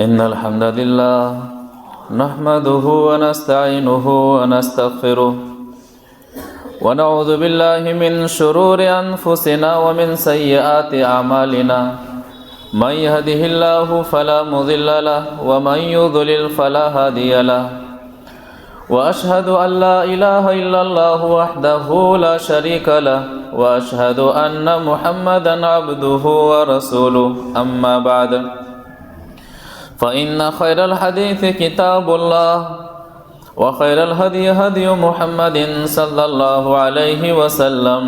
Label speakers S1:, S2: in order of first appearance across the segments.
S1: إن الحمد لله نحمده ونستعينه ونستغفره ونعوذ بالله من شرور أنفسنا ومن سيئات أعمالنا من يهده الله فلا مضل له ومن يضلل فلا هادي له وأشهد أن لا إله إلا الله وحده لا شريك له وأشهد أن محمدا عبده ورسوله أما بعد فإن خير الحديث كتاب الله وخير الهدي هدي محمد صلى الله عليه وسلم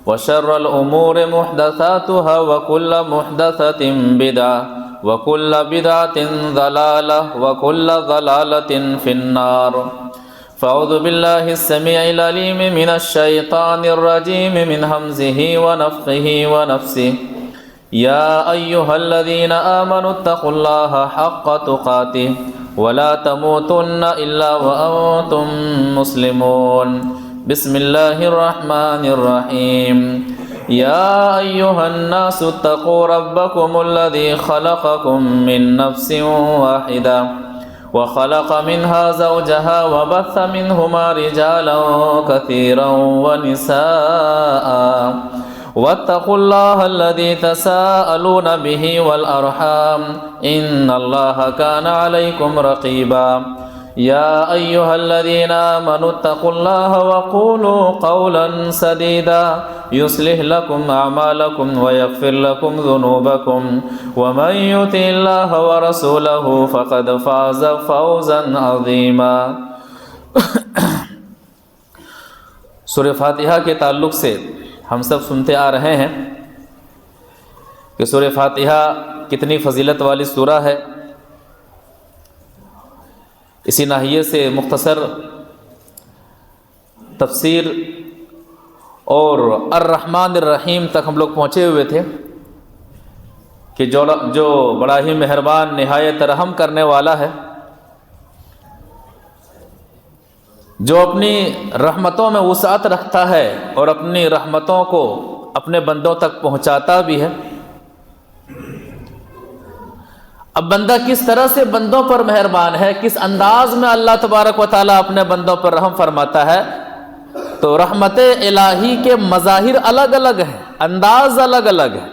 S1: وشر الأمور محدثاتها وكل محدثة بدعة وكل بدعة ضلالة وكل ضلالة في النار فأعوذ بالله السميع العليم من الشيطان الرجيم من همزه ونفخه ونفسه يا أيها الذين آمنوا اتقوا الله حق تقاته ولا تموتن إلا وأنتم مسلمون بسم الله الرحمن الرحيم يا أيها الناس اتقوا ربكم الذي خلقكم من نفس واحدة وخلق منها زوجها وبث منهما رجالا كثيرا ونساء واتقوا الله الذي تساءلون به والأرحام إن الله كان عليكم رقيبا يا أيها الذين آمنوا اتقوا الله وقولوا قولا سديدا يصلح لكم أعمالكم ويغفر لكم ذنوبكم ومن يطع الله ورسوله فقد فاز فوزا عظيما سورہ فاتحہ کے تعلق سے ہم سب سنتے آ رہے ہیں کہ سورہ فاتحہ کتنی فضیلت والی سورہ ہے۔ اسی ناحیے سے مختصر تفسیر اور الرحمن الرحیم تک ہم لوگ پہنچے ہوئے تھے کہ جو بڑا ہی مہربان نہایت رحم کرنے والا ہے، جو اپنی رحمتوں میں وسعت رکھتا ہے اور اپنی رحمتوں کو اپنے بندوں تک پہنچاتا بھی ہے۔ اب بندہ کس طرح سے بندوں پر مہربان ہے، کس انداز میں اللہ تبارک و تعالیٰ اپنے بندوں پر رحم فرماتا ہے، تو رحمت الہی کے مظاہر الگ الگ ہیں، انداز الگ الگ ہے۔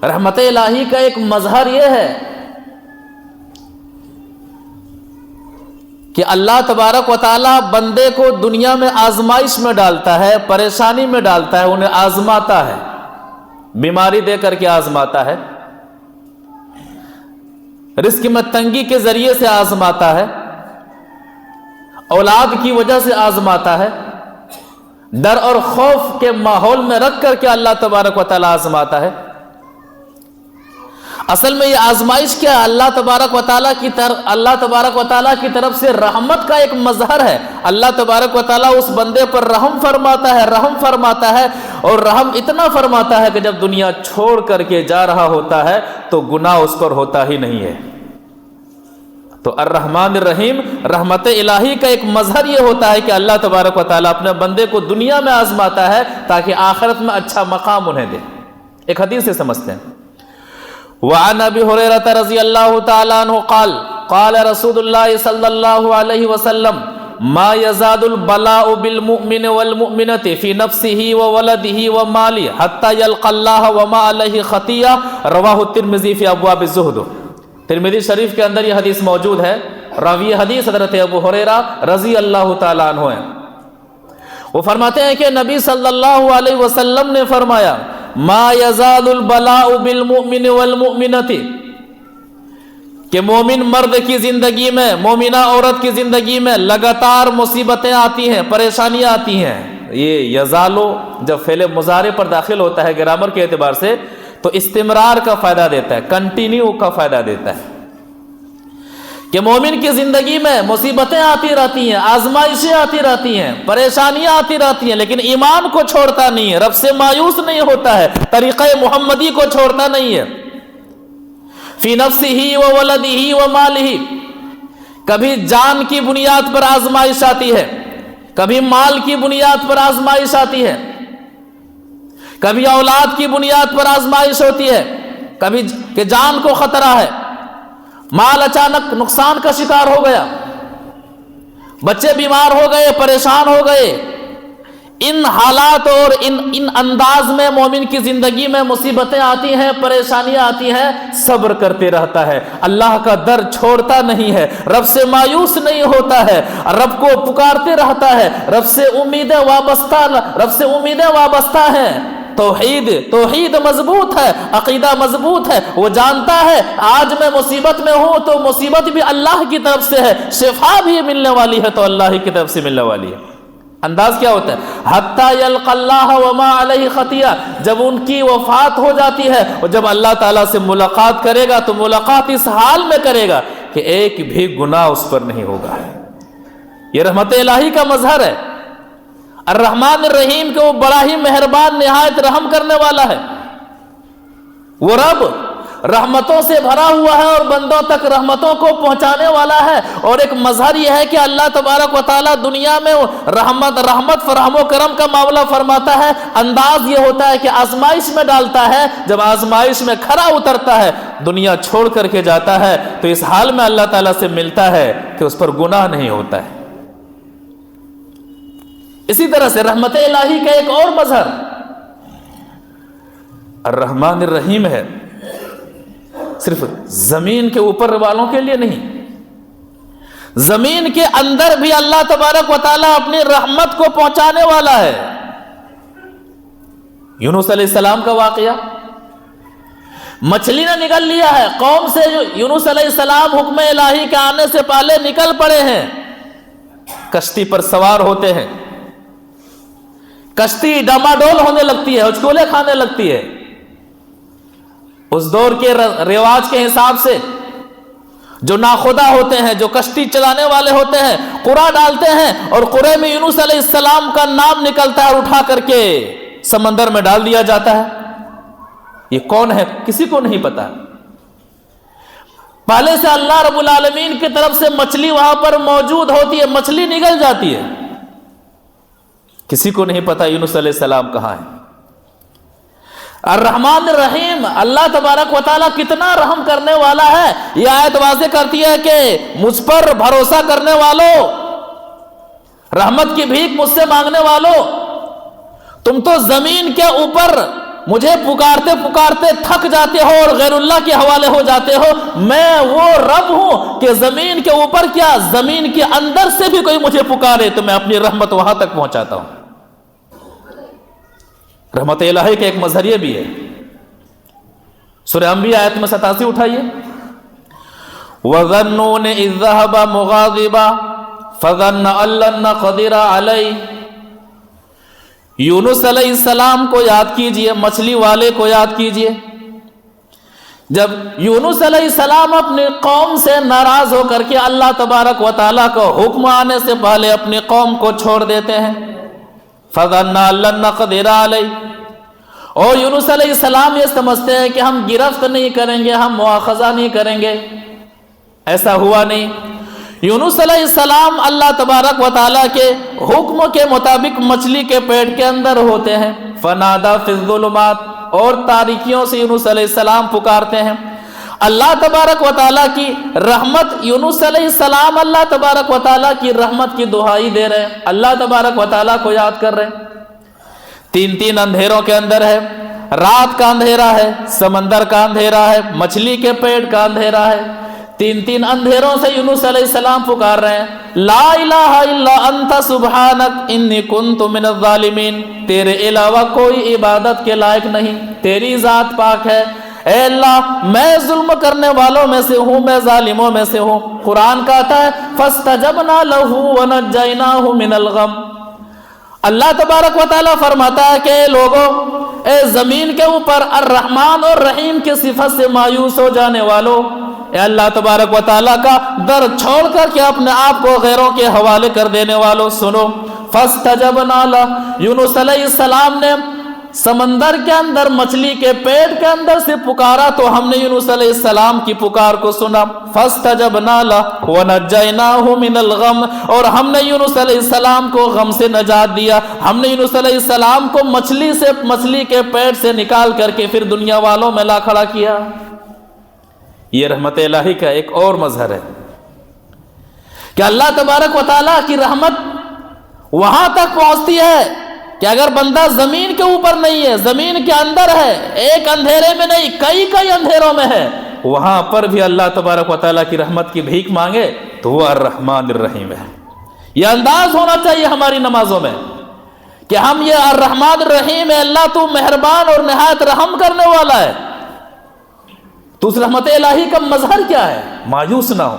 S1: رحمت الہی کا ایک مظہر یہ ہے کہ اللہ تبارک و تعالیٰ بندے کو دنیا میں آزمائش میں ڈالتا ہے، پریشانی میں ڈالتا ہے، انہیں آزماتا ہے، بیماری دے کر کے آزماتا ہے، رزق میں تنگی کے ذریعے سے آزماتا ہے، اولاد کی وجہ سے آزماتا ہے، ڈر اور خوف کے ماحول میں رکھ کر کے اللہ تبارک و تعالیٰ آزماتا ہے۔ اصل میں یہ آزمائش کیا ہے؟ اللہ تبارک و تعالیٰ کی طرف سے رحمت کا ایک مظہر ہے۔ اللہ تبارک و تعالیٰ اس بندے پر رحم فرماتا ہے اور رحم اتنا فرماتا ہے کہ جب دنیا چھوڑ کر کے جا رہا ہوتا ہے تو گناہ اس پر ہوتا ہی نہیں ہے۔ تو الرحمن الرحیم رحمت الہی کا ایک مظہر یہ ہوتا ہے کہ اللہ تبارک و تعالیٰ اپنے بندے کو دنیا میں آزماتا ہے تاکہ آخرت میں اچھا مقام انہیں دے۔ ایک حدیث سے سمجھتے ہیں۔ وعن ابی ہریرہ رضی اللہ تعالی عنہ قال قال رسول اللہ صلی اللہ علیہ وسلم ما يزاد البلاء بالمؤمن والمؤمنة في نفسه وولده وماله حتى يلقى الله وما عليه خطيئة رواہ الترمذی فی ابواب الزہد۔ ترمذی شریف کے اندر یہ حدیث موجود ہے۔ راوی حدیث حضرت ابو ہریرہ رضی اللہ تعالی عنہ ہیں۔ وہ فرماتے ہیں کہ نبی صلی اللہ علیہ وسلم نے فرمایا ما یزال البلاء بالمؤمن والمؤمنۃ، کہ مومن مرد کی زندگی میں، مومنہ عورت کی زندگی میں لگاتار مصیبتیں آتی ہیں، پریشانیاں آتی ہیں۔ یہ یزالو جب فعل مضارع پر داخل ہوتا ہے گرامر کے اعتبار سے تو استمرار کا فائدہ دیتا ہے، کنٹینیو کا فائدہ دیتا ہے، کہ مومن کی زندگی میں مصیبتیں آتی رہتی ہیں، آزمائشیں آتی رہتی ہیں، پریشانیاں آتی رہتی ہیں، لیکن ایمان کو چھوڑتا نہیں ہے، رب سے مایوس نہیں ہوتا ہے، طریقہ محمدی کو چھوڑتا نہیں ہے۔ فی نفسہ و ولدہ و مالہ، کبھی جان کی بنیاد پر آزمائش آتی ہے، کبھی مال کی بنیاد پر آزمائش آتی ہے، کبھی اولاد کی بنیاد پر آزمائش ہوتی ہے، کبھی کہ جان کو خطرہ ہے، مال اچانک نقصان کا شکار ہو گیا، بچے بیمار ہو گئے، پریشان ہو گئے، ان حالات اور ان انداز میں مومن کی زندگی میں مصیبتیں آتی ہیں، پریشانیاں آتی ہیں، صبر کرتے رہتا ہے، اللہ کا در چھوڑتا نہیں ہے، رب سے مایوس نہیں ہوتا ہے، رب کو پکارتے رہتا ہے، رب سے امیدیں وابستہ ہیں۔ توحید مضبوط ہے، عقیدہ مضبوط ہے، وہ جانتا ہے آج میں مصیبت میں ہوں تو مصیبت بھی اللہ کی طرف سے ہے، شفا بھی ملنے والی ہے تو اللہ ہی کی طرف سے ملنے والی ہے۔ انداز کیا ہوتا ہے؟ حتی یلقى اللہ وما علیہ خطیہ، جب ان کی وفات ہو جاتی ہے اور جب اللہ تعالیٰ سے ملاقات کرے گا تو ملاقات اس حال میں کرے گا کہ ایک بھی گناہ اس پر نہیں ہوگا۔ یہ رحمت الہی کا مظہر ہے۔ الرحمن الرحیم کہ وہ بڑا ہی مہربان، نہایت رحم کرنے والا ہے۔ وہ رب رحمتوں سے بھرا ہوا ہے اور بندوں تک رحمتوں کو پہنچانے والا ہے۔ اور ایک مظہر یہ ہے کہ اللہ تبارک و تعالیٰ دنیا میں رحمت فرحم و کرم کا معاملہ فرماتا ہے، انداز یہ ہوتا ہے کہ آزمائش میں ڈالتا ہے، جب آزمائش میں کھرا اترتا ہے، دنیا چھوڑ کر کے جاتا ہے تو اس حال میں اللہ تعالیٰ سے ملتا ہے کہ اس پر گناہ نہیں ہوتا ہے۔ اسی طرح سے رحمت الہی کا ایک اور مظہر الرحمن الرحیم ہے، صرف زمین کے اوپر والوں کے لیے نہیں، زمین کے اندر بھی اللہ تبارک و تعالیٰ اپنی رحمت کو پہنچانے والا ہے۔ یونس علیہ السلام کا واقعہ، مچھلی نے نگل لیا ہے، قوم سے یونس علیہ السلام حکم الہی کے آنے سے پہلے نکل پڑے ہیں، کشتی پر سوار ہوتے ہیں، کشتی ڈماڈول ہونے لگتی ہے، ہچکولے کھانے لگتی ہے۔ اس دور کے رواج کے حساب سے جو ناخدا ہوتے ہیں، جو کشتی چلانے والے ہوتے ہیں، قرعہ ڈالتے ہیں اور قرعے میں یونس علیہ السلام کا نام نکلتا ہے، اٹھا کر کے سمندر میں ڈال دیا جاتا ہے۔ یہ کون ہے کسی کو نہیں پتا، پہلے سے اللہ رب العالمین کی طرف سے مچھلی وہاں پر موجود ہوتی ہے، مچھلی نگل جاتی ہے، کسی کو نہیں پتا یونس علیہ السلام کہاں ہے۔ الرحمن الرحیم، اللہ تبارک و تعالیٰ کتنا رحم کرنے والا ہے، یہ آیت واضح کرتی ہے کہ مجھ پر بھروسہ کرنے والوں، رحمت کی بھیک مجھ سے مانگنے والوں، تم تو زمین کے اوپر مجھے پکارتے پکارتے تھک جاتے ہو اور غیر اللہ کے حوالے ہو جاتے ہو، میں وہ رب ہوں کہ زمین کے اوپر کیا زمین کے اندر سے بھی کوئی مجھے پکارے تو میں اپنی رحمت وہاں تک پہنچاتا ہوں۔ رحمت الہی کا ایک مظہر یہ بھی ہے، سورہ انبیاء آیت میں 87 اٹھائیے، وَظَنُّونِ إِذْ ذَهَبَ مُغَاضِبًا فَظَنَّ أَن لَّن نَّقْدِرَ عَلَيْهِ، یونس علیہ السلام کو یاد کیجئے، مچھلی والے کو یاد کیجئے، جب یونس علیہ السلام اپنی قوم سے ناراض ہو کر کے اللہ تبارک و تعالیٰ کو حکم آنے سے پہلے اپنی قوم کو چھوڑ دیتے ہیں، فَظَنَّ أَن لَّن نَّقْدِرَ عَلَيْهِ، اور یونس علیہ السلام یہ سمجھتے ہیں کہ ہم گرفت نہیں کریں گے، ہم مواخذہ نہیں کریں گے، ایسا ہوا نہیں۔ یونس علیہ السلام اللہ تبارک و تعالیٰ کے حکم کے مطابق مچھلی کے پیٹ کے اندر ہوتے ہیں، فنادا فی الظلمات، اور تاریکیوں سے یونس علیہ السلام پکارتے ہیں۔ اللہ تبارک و تعالیٰ کی رحمت، یونس علیہ السلام اللہ تبارک و تعالیٰ کی رحمت کی دعائی دے رہے ہیں، اللہ تبارک و تعالیٰ کو یاد کر رہے ہیں۔ تین اندھیروں کے اندر ہے، رات کا اندھیرا ہے، سمندر کا اندھیرا ہے، مچھلی کے پیٹ کا اندھیرا ہے، تین اندھیروں سے یونس علیہ السلام پکار رہے ہیں، لا الہ الا انت سبحانک انی کنت من الظالمین، تیرے علاوہ کوئی عبادت کے لائق نہیں، تیری ذات پاک ہے، اے اللہ میں ظلم کرنے والوں میں سے ہوں، میں ظالموں میں سے ہوں۔ قرآن کہتا ہے فاستجبنا لہ ونجیناہ من الغم، اللہ تبارک و تعالیٰ فرماتا ہے کہ اے لوگوں، اے زمین کے اوپر الرحمن اور رحیم کی صفت سے مایوس ہو جانے والوں، اے اللہ تبارک و تعالیٰ کا در چھوڑ کر کے اپنے آپ کو غیروں کے حوالے کر دینے والوں، سنو، فاستجبنا لہ، یونس علیہ السلام نے سمندر کے اندر مچھلی کے پیٹ کے اندر سے پکارا تو ہم نے یونس علیہ السلام کی پکار کو سنا. فاستجبنا له ونجيناه من الغم, اور ہم نے یونس علیہ السلام کو غم سے نجات دیا. ہم نے یونس علیہ السلام کو مچھلی کے پیٹ سے نکال کر کے پھر دنیا والوں میں لا کھڑا کیا. یہ رحمت الہی کا ایک اور مظہر ہے کہ اللہ تبارک و تعالیٰ کی رحمت وہاں تک پہنچتی ہے کہ اگر بندہ زمین کے اوپر نہیں ہے, زمین کے اندر ہے, ایک اندھیرے میں نہیں کئی اندھیروں میں ہے, وہاں پر بھی اللہ تبارک و تعالیٰ کی رحمت کی بھیک مانگے تو وہ الرحمن الرحیم ہے. یہ انداز ہونا چاہیے ہماری نمازوں میں کہ ہم یہ الرحمن الرحیم ہے, اللہ تو مہربان اور نہایت رحم کرنے والا ہے. تو اس رحمت الہی کا مظہر کیا ہے؟ مایوس نہ ہو.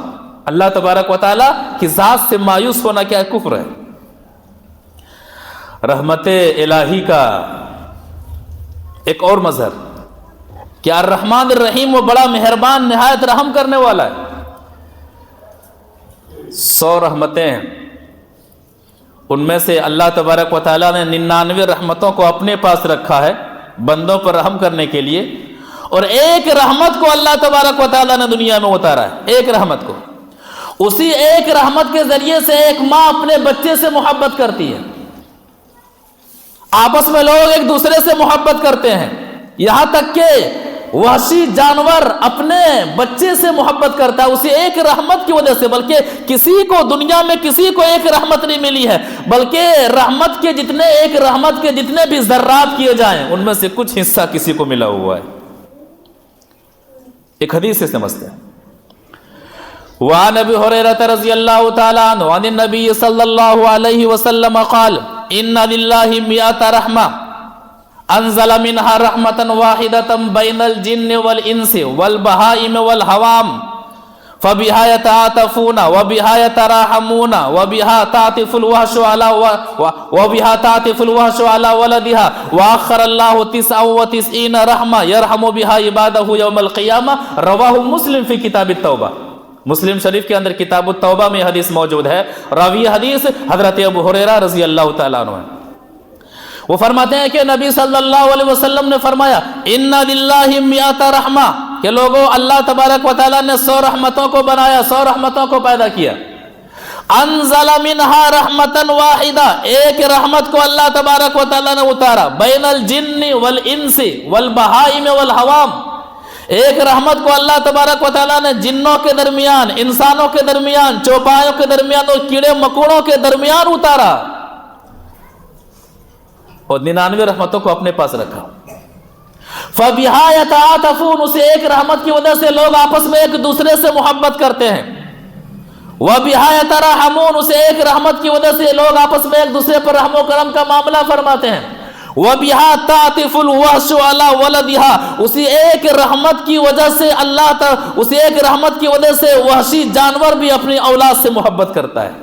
S1: اللہ تبارک و تعالیٰ کی ذات سے مایوس ہونا کیا کفر ہے. رحمت الہی کا ایک اور مظہر کہ الرحمن الرحیم وہ بڑا مہربان نہایت رحم کرنے والا ہے. 100 رحمتیں ہیں, ان میں سے اللہ تبارک و تعالیٰ نے 99 رحمتوں کو اپنے پاس رکھا ہے بندوں پر رحم کرنے کے لیے, اور ایک رحمت کو اللہ تبارک و تعالیٰ نے دنیا میں اتارا ہے. ایک رحمت کو, اسی ایک رحمت کے ذریعے سے ایک ماں اپنے بچے سے محبت کرتی ہے. آپس میں لوگ ایک دوسرے سے محبت کرتے ہیں, یہاں تک کہ وحشی جانور اپنے بچے سے محبت کرتا ہے اسی ایک رحمت کی وجہ سے. بلکہ کسی کو دنیا میں کسی کو ایک رحمت نہیں ملی ہے, بلکہ رحمت کے جتنے بھی ذرات کیے جائیں ان میں سے کچھ حصہ کسی کو ملا ہوا ہے. ایک حدیث سے سمجھتے ہیں. وعن ابی ہریرہ رضی اللہ تعالی عنہ عن النبی صلی اللہ علیہ وسلم قال ان للہ مئات رحمہ انزل منها رحمة واحدة بين الجن والانس والبہائم والحوام فبها يتعاطفون وبها يتراحمون وبها تعطف الوحش على ولدها واخر الله 99 رحمة يرحم بها عباده يوم القيامة. رواہ مسلم فی کتاب التوبہ. مسلم شریف کے اندر کتاب التوبہ میں حدیث موجود ہے. راوی حدیث حضرت ابو ہریرہ رضی اللہ تعالیٰ عنہ ہیں. وہ فرماتے ہیں کہ نبی صلی اللہ علیہ وسلم نے فرمایا ان للہ مئات رحمہ, کہ لوگوں اللہ تبارک و تعالیٰ نے 100 رحمتوں کو بنایا, 100 رحمتوں کو پیدا کیا. انزل منها رحمتا واحدہ, ایک رحمت کو اللہ تبارک و تعالیٰ نے اتارا. بین الجن والانس والبہائم والحوام, ایک رحمت کو اللہ تبارک و تعالیٰ نے جنوں کے درمیان, انسانوں کے درمیان, چوپایوں کے درمیان اور کیڑے مکوڑوں کے درمیان اتارا, اور 99 رحمتوں کو اپنے پاس رکھا. فَبِهَا يَتَعَاطَفُونَ, اسے ایک رحمت کی وجہ سے لوگ آپس میں ایک دوسرے سے محبت کرتے ہیں. وَبِهَا يَتَرَاحَمُونَ, اسے ایک رحمت کی وجہ سے لوگ آپس میں ایک دوسرے پر رحم و کرم کا معاملہ فرماتے ہیں. وَبِهَا تَعْطِفُ الْوَحْشُ عَلَى وَلَدِهَا, اسی ایک رحمت کی وجہ سے اسی ایک رحمت کی وجہ سے وحشی جانور بھی اپنی اولاد سے محبت کرتا ہے.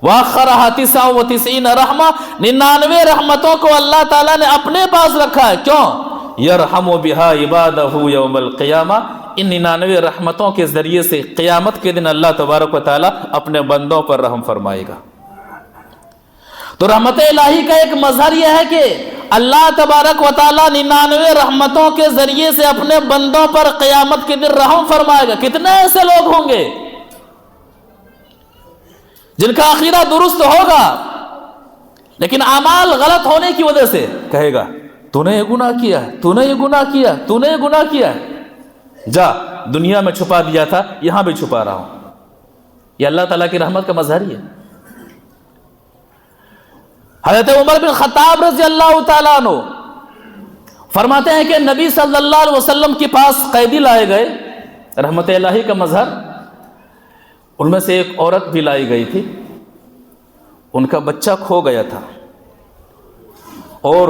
S1: وَآخَرَهَا 99 رحمہ, 99 رحمتوں کو اللہ تعالیٰ نے اپنے پاس رکھا ہے. کیوں؟ یرحم بہا عبادہ یوم القیامہ, ان 99 رحمتوں کے ذریعے سے قیامت کے دن اللہ تبارک و تعالیٰ اپنے بندوں پر رحم فرمائے گا. تو رحمت الہی کا ایک مظہر یہ ہے کہ اللہ تبارک و تعالیٰ 99 رحمتوں کے ذریعے سے اپنے بندوں پر قیامت کے دن رحم فرمائے گا. کتنے ایسے لوگ ہوں گے جن کا عقیدہ درست ہوگا لیکن اعمال غلط ہونے کی وجہ سے کہے گا تو نے یہ گناہ کیا ہے, تو نے یہ گناہ کیا, تو نے یہ گناہ کیا ہے, جا دنیا میں چھپا دیا تھا یہاں بھی چھپا رہا ہوں. یہ اللہ تعالیٰ کی رحمت کا مظہر ہی ہے. حضرت عمر بن خطاب رضی اللہ تعالیٰ عنہ فرماتے ہیں کہ نبی صلی اللہ علیہ وسلم کے پاس قیدی لائے گئے, رحمت الہی کا مظہر. ان میں سے ایک عورت بھی لائی گئی تھی, ان کا بچہ کھو گیا تھا اور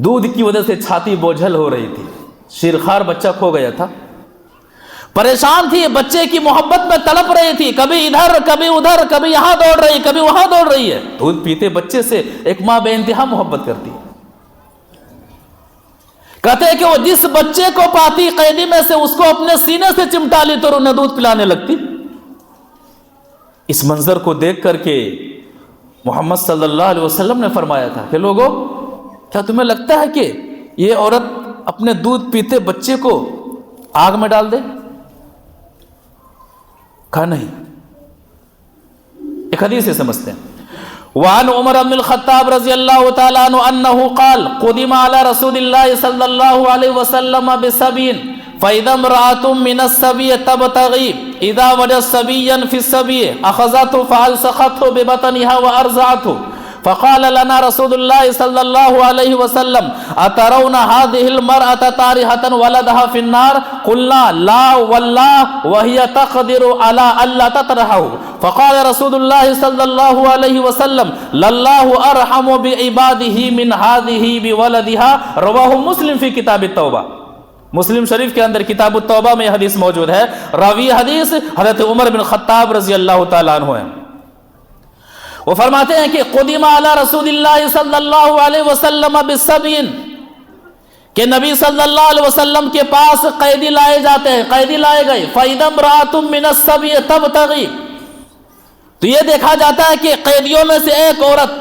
S1: دودھ کی وجہ سے چھاتی بوجھل ہو رہی تھی, شیرخوار بچہ کھو گیا تھا, پریشان تھی, بچے کی محبت میں تڑپ رہی تھی, کبھی ادھر کبھی ادھر, کبھی یہاں دوڑ رہی کبھی وہاں دوڑ رہی ہے. دودھ پیتے بچے سے ایک ماں بے انتہا محبت کرتی ہے. کہتے ہیں کہ وہ جس بچے کو پاتی قیدی میں سے اس کو اپنے سینے سے چمٹا لی تو انہیں دودھ پلانے لگتی. اس منظر کو دیکھ کر کے محمد صلی اللہ علیہ وسلم نے فرمایا تھا کہ لوگوں، کیا تمہیں لگتا ہے کہ یہ عورت اپنے دودھ پیتے بچے کو آگ میں ڈال دے؟ کہا نہیں۔ ایک حدیث سے سمجھتے ہیں۔ وعن عمر بن الخطاب رضی اللہ تعالی عنہ انہ قال قدم علی رسول اللہ صلی اللہ علیہ وسلم بسبین فإذا امرأة من السبي تبتغي إذا وجدت سبيا في السبي أخذته فألصقته ببطنها وأرضعته فقال لنا رسول الله صلى الله عليه وسلم أترون هذه المرأة طارحة ولدها في النار؟ قلنا لا والله وهي تقدر على ألا تطرحه فقال رسول الله صلى الله عليه وسلم لله أرحم بعباده من هذه بولدها رواه مسلم في كتاب التوبة۔ مسلم شریف کے اندر کتاب التوبہ میں یہ حدیث موجود ہے۔ راوی حدیث حضرت عمر بن خطاب رضی اللہ تعالیٰ عنہ ہیں۔ وہ فرماتے ہیں کہ قدم علی رسول اللہ صلی اللہ علیہ وسلم بالسبین، کہ نبی صلی اللہ علیہ وسلم کے پاس قیدی لائے جاتے ہیں، قیدی لائے گئے۔ فَإِذَا امْرَأَةٌ مِّنَ السَّبْيِ تَبْتَغِي، تو یہ دیکھا جاتا ہے کہ قیدیوں میں سے ایک عورت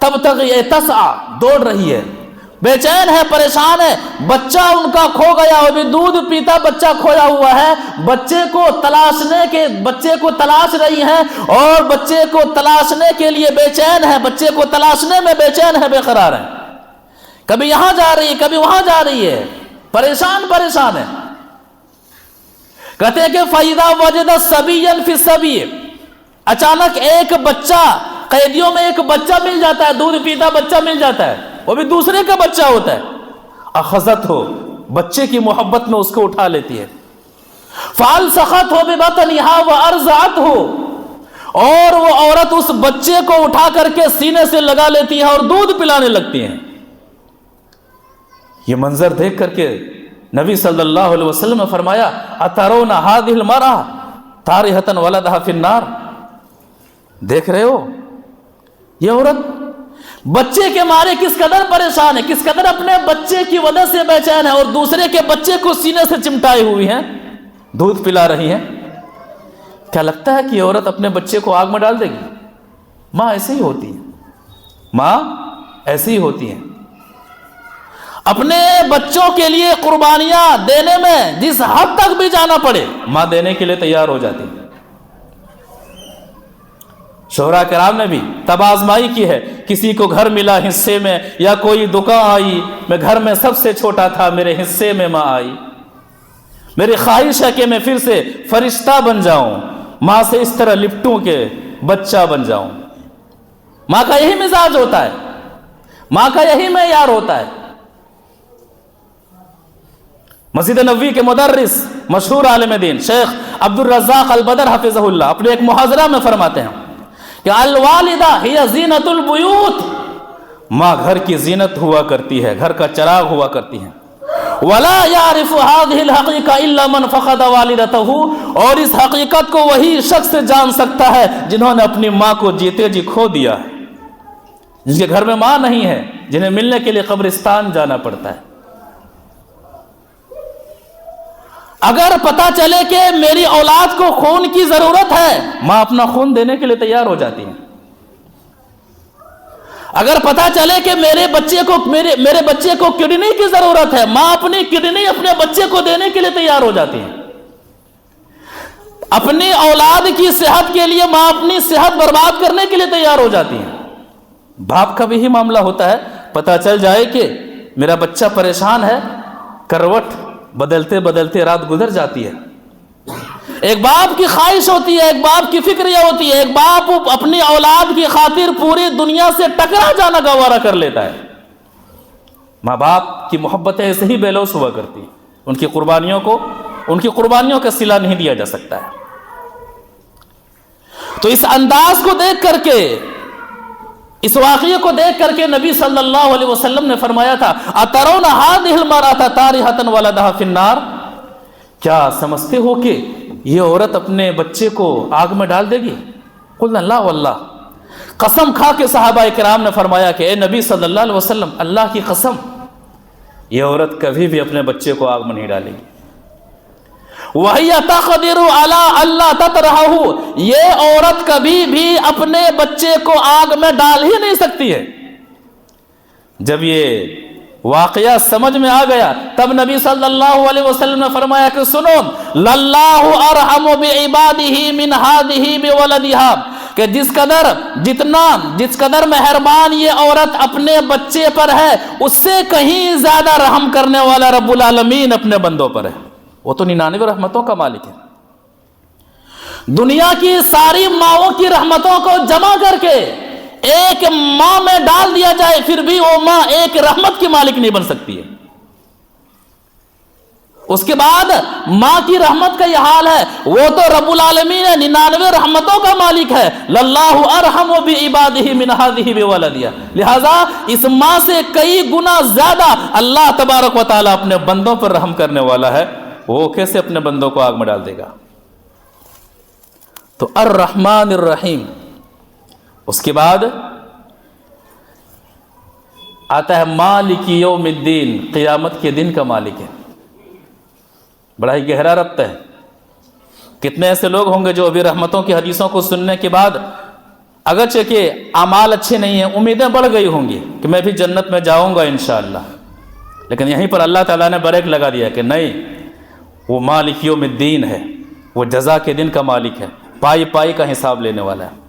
S1: تبتغی تسعى، دوڑ رہی ہے، بے چین ہے، پریشان ہے، بچہ ان کا کھو گیا، ابھی دودھ پیتا بچہ کھویا ہوا ہے، بچے کو تلاش رہی ہیں اور بچے کو تلاشنے کے لیے بے چین ہے، بچے کو تلاشنے میں بے چین ہے، بے قرار ہے، کبھی یہاں جا رہی ہے کبھی وہاں جا رہی ہے، پریشان ہے۔ کہتے ہیں کہ فَإِذَا وَجَدَ صَبِيًّا فِي السَّبِيِّ، اچانک ایک بچہ، قیدیوں میں ایک بچہ مل جاتا ہے، دودھ پیتا بچہ مل جاتا ہے، وہ بھی دوسرے کا بچہ ہوتا ہے۔ اخذت ہو، بچے کی محبت میں اس کو اٹھا لیتی ہے۔ فالسخت ہو ببطنها وارضعت ہو، اور وہ عورت اس بچے کو اٹھا کر کے سینے سے لگا لیتی ہے اور دودھ پلانے لگتی ہیں۔ یہ منظر دیکھ کر کے نبی صلی اللہ علیہ وسلم نے فرمایا اترون هذه المرأة طارحة ولدها في النار، دیکھ رہے ہو یہ عورت بچے کے مارے کس قدر پریشان ہے، کس قدر اپنے بچے کی وجہ سے بے چین ہے، اور دوسرے کے بچے کو سینے سے چمٹائے ہوئی ہیں، دودھ پلا رہی ہیں۔ کیا لگتا ہے کہ یہ عورت اپنے بچے کو آگ میں ڈال دے گی؟ ماں ایسے ہی ہوتی ہے، ماں ایسے ہی ہوتی ہیں، اپنے بچوں کے لیے قربانیاں دینے میں جس حد تک بھی جانا پڑے ماں دینے کے لیے تیار ہو جاتی ہے۔ شہرا کرام نے بھی تب آزمائی کی ہے، کسی کو گھر ملا حصے میں، یا کوئی دکان آئی، میں گھر میں سب سے چھوٹا تھا، میرے حصے میں ماں آئی، میری خواہش ہے کہ میں پھر سے فرشتہ بن جاؤں، ماں سے اس طرح لپٹوں کہ بچہ بن جاؤں۔ ماں کا یہی مزاج ہوتا ہے، ماں کا یہی معیار ہوتا ہے۔ مسجد نبوی کے مدرس مشہور عالم دین شیخ عبد الرزاق البدر حفظہ اللہ اپنے ایک محاضرہ میں فرماتے ہیں کہ الوالدہ ہی زینت البیوت، ماں گھر کی زینت ہوا کرتی ہے، گھر کا چراغ ہوا کرتی ہے۔ ولا يعرف هذه الحقيقة الا من فقد والدته، اور اس حقیقت کو وہی شخص جان سکتا ہے جنہوں نے اپنی ماں کو جیتے جی کھو دیا ہے، جن کے گھر میں ماں نہیں ہے، جنہیں ملنے کے لیے قبرستان جانا پڑتا ہے۔ اگر پتا چلے کہ میری اولاد کو خون کی ضرورت ہے، ماں اپنا خون دینے کے لیے تیار ہو جاتی ہے۔ اگر پتا چلے کہ میرے بچے کو کڈنی کی ضرورت ہے، ماں اپنی کڈنی اپنے بچے کو دینے کے لیے تیار ہو جاتی ہے۔ اپنی اولاد کی صحت کے لیے ماں اپنی صحت برباد کرنے کے لیے تیار ہو جاتی ہے۔ باپ کا بھی ہی معاملہ ہوتا ہے، پتا چل جائے کہ میرا بچہ پریشان ہے، کروٹ بدلتے بدلتے رات گزر جاتی ہے، ایک باپ کی خواہش ہوتی ہے، ایک باپ کی فکر یہ ہوتی ہے، ایک باپ اپنی اولاد کی خاطر پوری دنیا سے ٹکرا جانا گوارا کر لیتا ہے۔ ماں باپ کی محبتیں ایسے ہی بے لوث ہوا کرتی ہیں، ان کی قربانیوں کا صلہ نہیں دیا جا سکتا ہے۔ تو اس انداز کو دیکھ کر کے، اس واقعے کو دیکھ کر کے نبی صلی اللہ علیہ وسلم نے فرمایا تھا اترون هذه المرأة طارحة ولدها في النار، کیا سمجھتے ہو کہ یہ عورت اپنے بچے کو آگ میں ڈال دے گی؟ قلنا لا واللہ، قسم کھا کے صحابہ کرام نے فرمایا کہ اے نبی صلی اللہ علیہ وسلم، اللہ کی قسم، یہ عورت کبھی بھی اپنے بچے کو آگ میں نہیں ڈالے گی۔ وَهِيَ تَقْدِرُ عَلَىٰ أَلَّا تَطْرَحَهُ، یہ عورت کبھی بھی اپنے بچے کو آگ میں ڈال ہی نہیں سکتی ہے۔ جب یہ واقعہ سمجھ میں آ گیا تب نبی صلی اللہ علیہ وسلم نے فرمایا کہ سنو، لَلَّهُ أَرْحَمُ بِعِبَادِهِ مِنْ هَٰذِهِ بِوَلَدِهَا، کہ جس قدر مہربان یہ عورت اپنے بچے پر ہے، اس سے کہیں زیادہ رحم کرنے والا رب العالمین اپنے بندوں پر ہے۔ وہ تو 99 رحمتوں کا مالک ہے۔ دنیا کی ساری ماؤں کی رحمتوں کو جمع کر کے ایک ماں میں ڈال دیا جائے، پھر بھی وہ ماں ایک رحمت کی مالک نہیں بن سکتی ہے۔ اس کے بعد ماں کی رحمت کا یہ حال ہے، وہ تو رب العالمین 99 رحمتوں کا مالک ہے۔ للہ ارحم بعبادہ من ہذہ بولدہا، لہذا اس ماں سے کئی گنا زیادہ اللہ تبارک و تعالیٰ اپنے بندوں پر رحم کرنے والا ہے۔ وہ کیسے اپنے بندوں کو آگ میں ڈال دے گا؟ تو الرحمن الرحیم۔ اس کے بعد آتا ہے مالک یوم الدین، قیامت کے دن کا مالک ہے۔ بڑا ہی گہرا ربط ہے۔ کتنے ایسے لوگ ہوں گے جو ابھی رحمتوں کی حدیثوں کو سننے کے بعد اگرچہ کہ اعمال اچھے نہیں ہیں، امیدیں بڑھ گئی ہوں گی کہ میں بھی جنت میں جاؤں گا انشاءاللہ، لیکن یہیں پر اللہ تعالیٰ نے بریک لگا دیا کہ نہیں، وہ مالک یوم الدین ہے، وہ جزا کے دن کا مالک ہے، پائی پائی کا حساب لینے والا ہے۔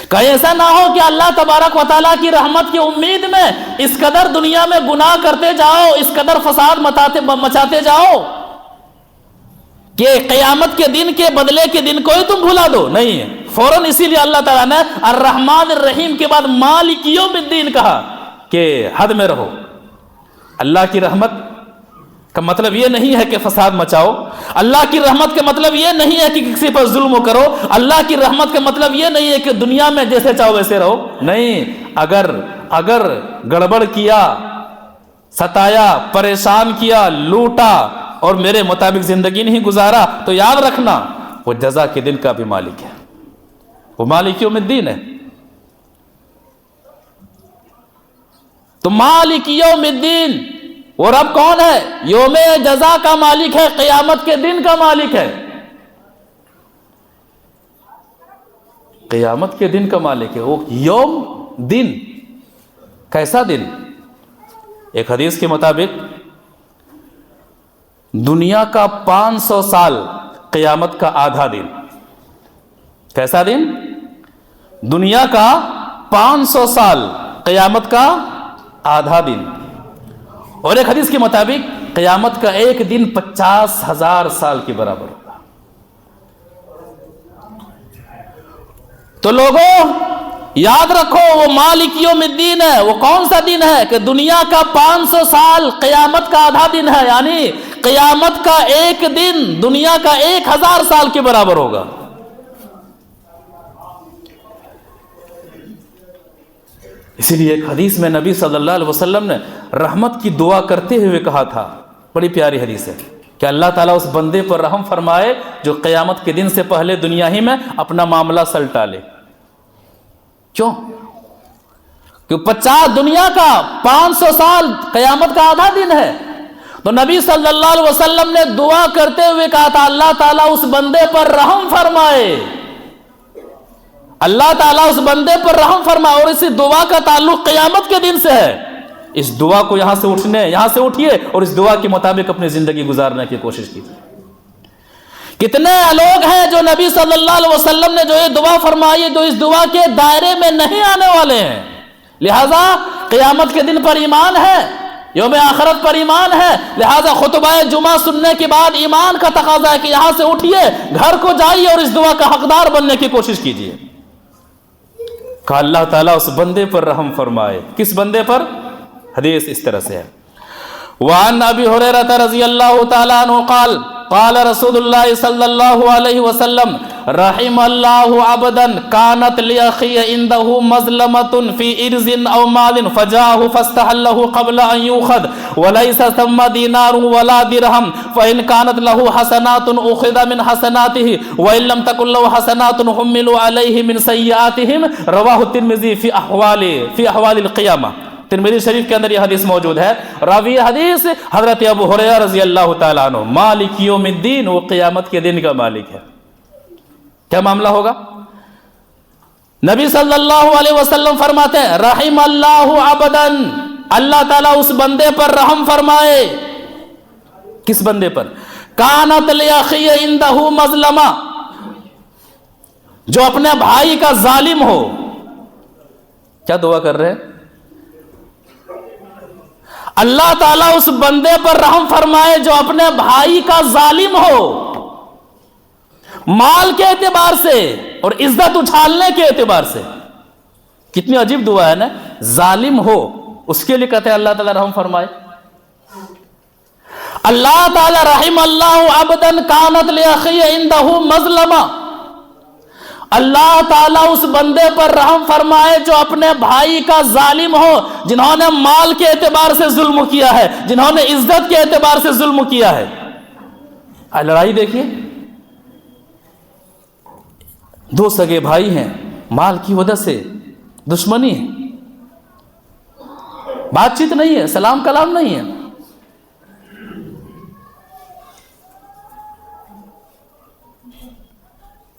S1: کہیں ایسا نہ ہو کہ اللہ تبارک و تعالیٰ کی رحمت کی امید میں اس قدر دنیا میں گناہ کرتے جاؤ، اس قدر فساد مچاتے جاؤ کہ قیامت کے دن کے بدلے کے دن کو ہی تم بھلا دو۔ نہیں ہے، فوراً اسی لیے اللہ تعالیٰ نے الرحمن الرحیم کے بعد مالک یوم الدین کہا کہ حد میں رہو۔ اللہ کی رحمت کا مطلب یہ نہیں ہے کہ فساد مچاؤ، اللہ کی رحمت کا مطلب یہ نہیں ہے کہ کسی پر ظلم کرو، اللہ کی رحمت کا مطلب یہ نہیں ہے کہ دنیا میں جیسے چاہو ویسے رہو۔ نہیں، اگر گڑبڑ کیا، ستایا، پریشان کیا، لوٹا اور میرے مطابق زندگی نہیں گزارا تو یاد رکھنا وہ جزا کے دن کا بھی مالک ہے، وہ مالک یوم الدین ہے۔ تو مالک یوم الدین وہ رب کون ہے؟ یوم جزا کا مالک ہے، قیامت کے دن کا مالک ہے، قیامت کے دن کا مالک ہے۔ وہ یوم دن، کیسا دن؟ ایک حدیث کے مطابق دنیا کا 500 سال قیامت کا آدھا دن۔ کیسا دن؟ دنیا کا 500 سال قیامت کا آدھا دن۔ اور ایک حدیث کے مطابق قیامت کا ایک دن 50,000 سال کے برابر ہوگا۔ تو لوگوں یاد رکھو، وہ مالک یوم الدین ہے۔ وہ کون سا دن ہے؟ کہ دنیا کا 500 سال قیامت کا آدھا دن ہے، یعنی قیامت کا ایک دن دنیا کا 1000 سال کے برابر ہوگا۔ اسی لیے ایک حدیث میں نبی صلی اللہ علیہ وسلم نے رحمت کی دعا کرتے ہوئے کہا تھا، بڑی پیاری حدیث ہے، کہ اللہ تعالیٰ اس بندے پر رحم فرمائے جو قیامت کے دن سے پہلے دنیا ہی میں اپنا معاملہ سلٹا لے۔ کیوں؟ کہ دنیا کا 500 سال قیامت کا آدھا دن ہے۔ تو نبی صلی اللہ علیہ وسلم نے دعا کرتے ہوئے کہا تھا اللہ تعالیٰ اس بندے پر رحم فرمائے، اللہ تعالیٰ اس بندے پر رحم فرمائے۔ اور اسی دعا کا تعلق قیامت کے دن سے ہے۔ اس دعا کو یہاں سے اٹھیے اور اس دعا کے مطابق اپنی زندگی گزارنے کی کوشش کیجیے۔ کتنے لوگ ہیں جو نبی صلی اللہ علیہ وسلم نے جو یہ دعا فرمائی، جو اس دعا کے دائرے میں نہیں آنے والے ہیں۔ لہذا قیامت کے دن پر ایمان ہے، یوم آخرت پر ایمان ہے، لہذا خطبہ جمعہ سننے کے بعد ایمان کا تقاضا ہے کہ یہاں سے اٹھیے، گھر کو جائیے اور اس دعا کا حقدار بننے کی کوشش کیجیے کہ اللہ تعالیٰ اس بندے پر رحم فرمائے۔ کس بندے پر؟ حدیث اس طرح سے ہے، وعن ابی ہریرہ رضی اللہ تعالیٰ عنہ قال قال رسول اللہ صلی اللہ علیہ وسلم رحم اللہ عبدا كانت لأخی عنده مظلمة في ارض او مال فجاءه فاستحله قبل ان يؤخذ وليس ثم دينار ولا درهم فإن كانت له حسنات أخذ من حسناته وإن لم تكن له حسنات حملوا عليه من سيئاتهم۔ رواه الترمذی فی احوال القیامہ۔ ترمذی شریف کے اندر یہ حدیث موجود ہے. راوی حدیث حضرت ابو ہریرہ رضی اللہ تعالیٰ عنہ. مالک یوم الدین، وہ قیامت کے دن کا مالک ہے. کیا معاملہ ہوگا؟ نبی صلی اللہ علیہ وسلم فرماتے ہیں رحم اللہ عبدن، اللہ تعالیٰ اس بندے پر رحم فرمائے. کس بندے پر؟ کانت لاخی عندہ مظلمہ، جو اپنے بھائی کا ظالم ہو. کیا دعا کر رہے ہیں؟ اللہ تعالیٰ اس بندے پر رحم فرمائے جو اپنے بھائی کا ظالم ہو، مال کے اعتبار سے اور عزت اچھالنے کے اعتبار سے. کتنی عجیب دعا ہے نا. ظالم ہو اس کے لیے کہتے ہیں اللہ تعالیٰ رحم فرمائے. اللہ تعالیٰ رحم اللہ عبدن کانت لاخی عندہ مظلمہ، اللہ تعالیٰ اس بندے پر رحم فرمائے جو اپنے بھائی کا ظالم ہو، جنہوں نے مال کے اعتبار سے ظلم کیا ہے، جنہوں نے عزت کے اعتبار سے ظلم کیا ہے. لڑائی دیکھیے، دو سگے بھائی ہیں، مال کی وجہ سے دشمنی ہے، بات چیت نہیں ہے، سلام کلام نہیں ہے.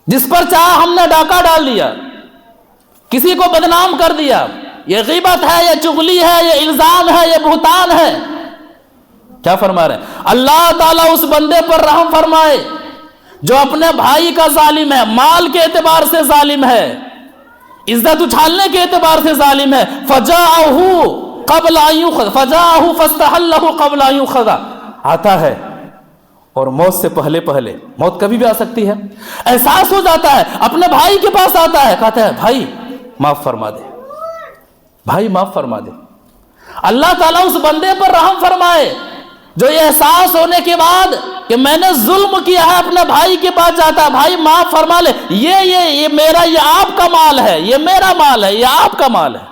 S1: جس پر چاہا ہم نے ڈاکہ ڈال دیا، کسی کو بدنام کر دیا. یہ غیبت ہے، یہ چغلی ہے، یہ الزام ہے، یہ بہتان ہے. کیا فرما رہے ہیں؟ اللہ تعالیٰ اس بندے پر رحم فرمائے جو اپنے بھائی کا ظالم ہے، مال کے اعتبار سے ظالم ہے، عزت اچھالنے کے اعتبار سے ظالم ہے. فجاءہ قبل ان یؤخذ، فجاءہ فاستحلہ قبل ان یؤخذ، آتا ہے اور موت سے پہلے پہلے، موت کبھی بھی آ سکتی ہے، احساس ہو جاتا ہے، اپنے بھائی کے پاس آتا ہے، کہتا ہے بھائی معاف فرما دے، بھائی معاف فرما دے. اللہ تعالیٰ اس بندے پر رحم فرمائے جو یہ احساس ہونے کے بعد کہ میں نے ظلم کیا ہے اپنے بھائی کے پاس جاتا ہے، بھائی معاف فرما لے، یہ میرا، یہ آپ کا مال ہے، یہ میرا مال ہے، یہ آپ کا مال ہے.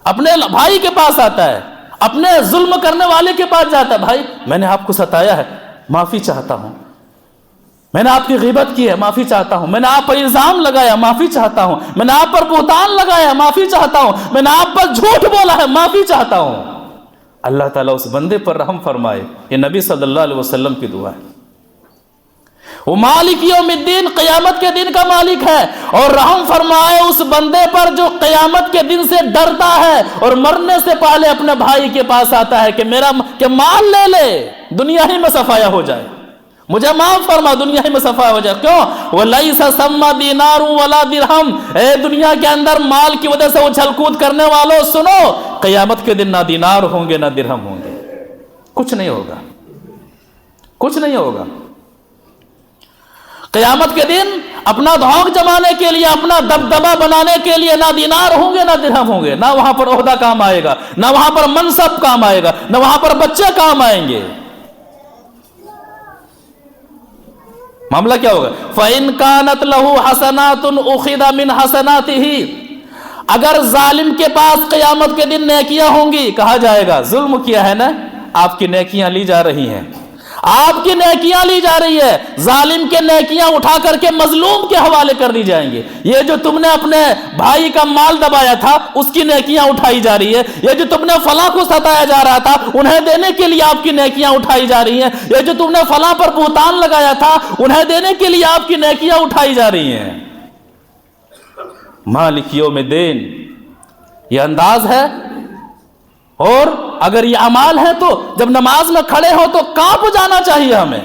S1: اپنے بھائی کے پاس آتا ہے، اپنے ظلم کرنے والے کے پاس جاتا ہے، بھائی میں نے آپ کو ستایا ہے، معافی چاہتا ہوں، میں نے آپ کی غیبت کی ہے، معافی چاہتا ہوں، میں نے آپ پر الزام لگایا، معافی چاہتا ہوں، میں نے آپ پر بہتان لگایا، معافی چاہتا ہوں، میں نے آپ پر جھوٹ بولا ہے، معافی چاہتا ہوں. اللہ تعالیٰ اس بندے پر رحم فرمائے. یہ نبی صلی اللہ علیہ وسلم کی دعا ہے. وہ مالک یوم الدین، قیامت کے دن کا مالک ہے، اور رحم فرمائے اس بندے پر جو قیامت کے دن سے ڈرتا ہے اور مرنے سے پہلے اپنے بھائی کے پاس آتا ہے کہ مال لے لے، دنیا ہی میں صفایا ہو جائے، مجھے معاف فرما، دنیا ہی میں صفایا ہو جائے. کیوں؟ وَلَيْسَ ثَمَّ دِينَارٌ وَلَا دِرْہَمٌ، اے دنیا کے اندر مال کی وجہ سے اچھل کود کرنے والوں سنو، قیامت کے دن نہ دینار ہوں گے نہ درہم ہوں گے، کچھ نہیں ہوگا، کچھ نہیں ہوگا. قیامت کے دن اپنا دھونک جمانے کے لیے، اپنا دبدبہ بنانے کے لیے نہ دینار ہوں گے نہ درہم ہوں گے، نہ وہاں پر عہدہ کام آئے گا، نہ وہاں پر منصب کام آئے گا، نہ وہاں پر بچے کام آئیں گے. معاملہ کیا ہوگا؟ فَإِن كَانَتْ لَهُ حَسَنَاتٌ أُخِذَ مِنْ حَسَنَاتِهِ، اگر ظالم کے پاس قیامت کے دن نیکیاں ہوں گی، کہا جائے گا ظلم کیا ہے نا، آپ کی نیکیاں لی جا رہی ہیں، آپ کی نیکیاں لی جا رہی ہے، ظالم کے نیکیاں اٹھا کر کے مظلوم کے حوالے کر دی جائیں گے. یہ جو تم نے اپنے بھائی کا مال دبایا تھا اس کی نیکیاں اٹھائی جا رہی ہے، یہ جو تم نے فلاں کو ستایا جا رہا تھا انہیں دینے کے لیے آپ کی نیکیاں اٹھائی جا رہی ہیں، یہ جو تم نے فلاں پر بہتان لگایا تھا انہیں دینے کے لیے آپ کی نیکیاں اٹھائی جا رہی ہیں. مالک یوم الدین، یہ انداز ہے. اور اگر یہ اعمال ہے تو جب نماز میں کھڑے ہو تو کانپ جانا چاہیے، ہمیں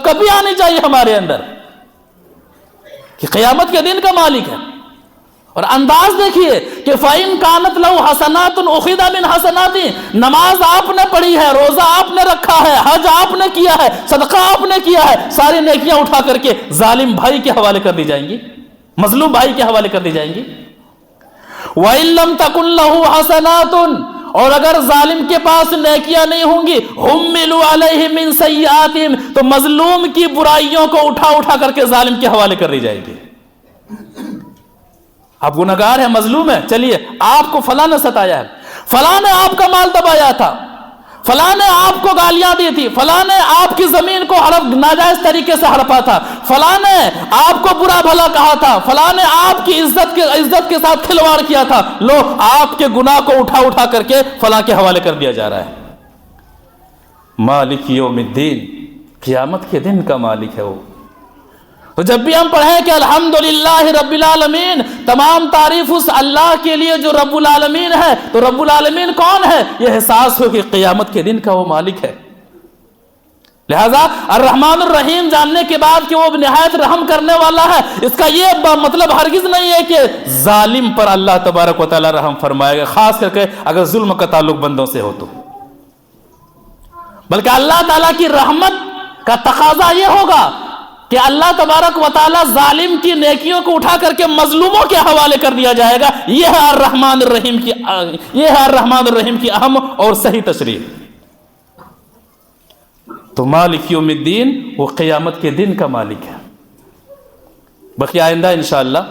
S1: کبھی آنی چاہیے ہمارے اندر کہ قیامت کے دن کا مالک ہے. اور انداز دیکھیے کہ فَإِن كَانَتْ لَهُ حَسَنَاتٌ أُخِذَ مِنْ حَسَنَاتِهِ، نماز آپ نے پڑھی ہے، روزہ آپ نے رکھا ہے، حج آپ نے کیا ہے، صدقہ آپ نے کیا ہے، ساری نیکیاں اٹھا کر کے ظالم بھائی کے حوالے کر دی جائیں گی، مظلوم بھائی کے حوالے کر دی جائیں گی. وَإِن لَمْ تَكُن لَهُ حَسَنَاتٌ، اور اگر ظالم کے پاس نیکیاں نہیں ہوں گی، حُمِّلُوا عَلَيْهِ مِن سَيِّئَاتِهِمْ، تو مظلوم کی برائیوں کو اٹھا کر کے ظالم کے حوالے کر دی جائے گی. آپ گنہگار ہیں، مظلوم ہیں، چلیے آپ کو فلاں نے ستایا ہے، فلاں نے آپ کا مال دبایا تھا، فلاں نے آپ کو گالیاں دی تھی، فلاں نے آپ کی زمین کو ناجائز طریقے سے ہڑپا تھا، فلاں نے آپ کو برا بھلا کہا تھا، فلاں نے آپ کی عزت کے ساتھ کھلواڑ کیا تھا، لو آپ کے گناہ کو اٹھا کر کے فلاں کے حوالے کر دیا جا رہا ہے۔ مالک یوم الدین، قیامت کے دن کا مالک ہے وہ۔ تو جب بھی ہم پڑھیں کہ الحمدللہ رب العالمین، تمام تعریف اس اللہ کے لیے جو رب العالمین ہے، تو رب العالمین کون ہے؟ یہ احساس ہو کہ قیامت کے دن کا وہ مالک ہے۔ لہذا الرحمن الرحیم جاننے کے بعد کہ وہ نہایت رحم کرنے والا ہے، اس کا یہ مطلب ہرگز نہیں ہے کہ ظالم پر اللہ تبارک و تعالی رحم فرمائے گا، خاص کر کے اگر ظلم کا تعلق بندوں سے ہو تو، بلکہ اللہ تعالیٰ کی رحمت کا تقاضا یہ ہوگا کہ اللہ تبارک و تعالی ظالم کی نیکیوں کو اٹھا کر کے مظلوموں کے حوالے کر دیا جائے گا۔ یہ ہے الرحمن الرحیم کی اہم اور صحیح تشریح۔ تو مالک یوم الدین وہ قیامت کے دن کا مالک ہے۔ بقی آئندہ انشاءاللہ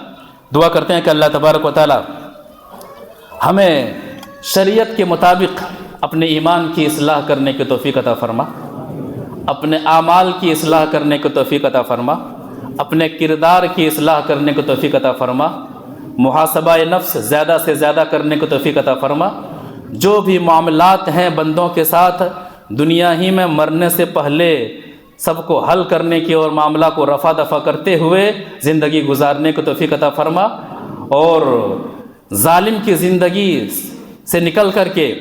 S1: دعا کرتے ہیں کہ اللہ تبارک و تعالی ہمیں شریعت کے مطابق اپنے ایمان کی اصلاح کرنے کی توفیق عطا فرما، اپنے اعمال کی اصلاح کرنے کو توفیق عطا فرما، اپنے کردار کی اصلاح کرنے کو توفیق عطا فرما، محاسبہ نفس زیادہ سے زیادہ کرنے کو توفیق عطا فرما۔ جو بھی معاملات ہیں بندوں کے ساتھ دنیا ہی میں مرنے سے پہلے سب کو حل کرنے کی اور معاملہ کو رفع دفع کرتے ہوئے زندگی گزارنے کو توفیق عطا فرما، اور ظالم کی زندگی سے نکل کر کے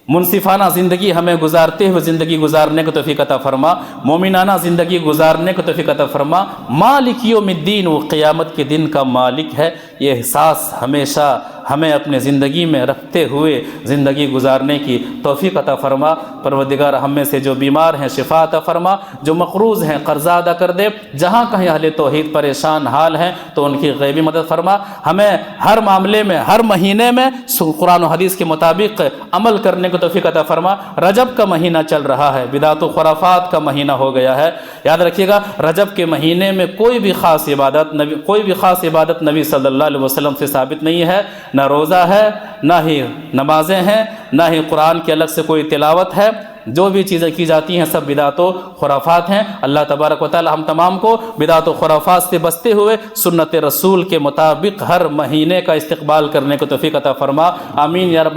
S1: منصفانہ زندگی ہمیں گزارتے ہوئے زندگی گزارنے کو توفیق عطا فرما، مومنانہ زندگی گزارنے کو توفیق عطا فرما۔ مالک یوم الدین وہ قیامت کے دن کا مالک ہے، یہ احساس ہمیشہ ہمیں اپنے زندگی میں رکھتے ہوئے زندگی گزارنے کی توفیق عطا فرما۔ پروردگار ہم میں سے جو بیمار ہیں شفا عطا فرما، جو مقروض ہیں قرضہ ادا کر دے، جہاں کہیں اہل توحید پریشان حال ہیں تو ان کی غیبی مدد فرما۔ ہمیں ہر معاملے میں ہر مہینے میں قرآن و حدیث کے مطابق عمل کرنے کو توفیق عطا فرما۔ رجب کا مہینہ چل رہا ہے، بدعت و خرافات کا مہینہ ہو گیا ہے، یاد رکھیے گا رجب کے مہینے میں کوئی بھی خاص عبادت نبی صلی اللہ علیہ وسلم سے ثابت نہیں ہے، نہ روزہ ہے، نہ ہی نمازیں ہیں، نہ ہی قرآن کی الگ سے کوئی تلاوت ہے۔ جو بھی چیزیں کی جاتی ہیں سب بدعت و خرافات ہیں۔ اللہ تبارک و تعالی ہم تمام کو بدعت و خرافات سے بچتے ہوئے سنت رسول کے مطابق ہر مہینے کا استقبال کرنے کو توفیق عطا فرما۔ آمین یا رب العالمین۔